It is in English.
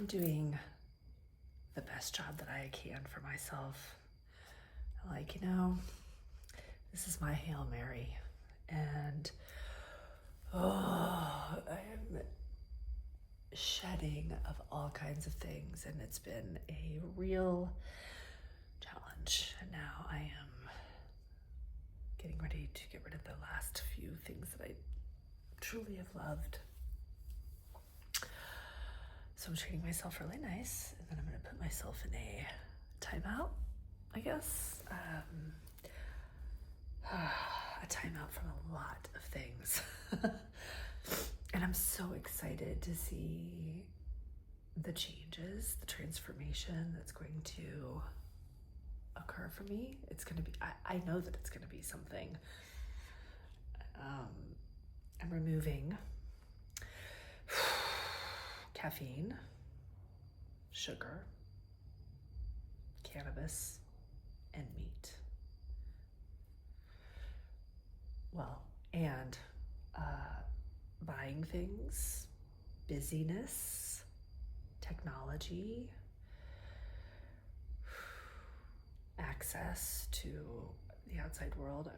doing the best job that I can for myself. Like, this is my Hail Mary. And I am shedding of all kinds of things, and it's been a real challenge. And now I am getting ready to get rid of the last few things that I truly have loved. So I'm treating myself really nice, and then I'm going to put myself in a timeout, I guess. A timeout from a lot of things. And I'm so excited to see the changes, the transformation that's going to occur for me. It's going to be, I know that it's going to be something. I'm removing caffeine, sugar, cannabis, and meat. Well, and buying things, busyness, technology, access to the outside world.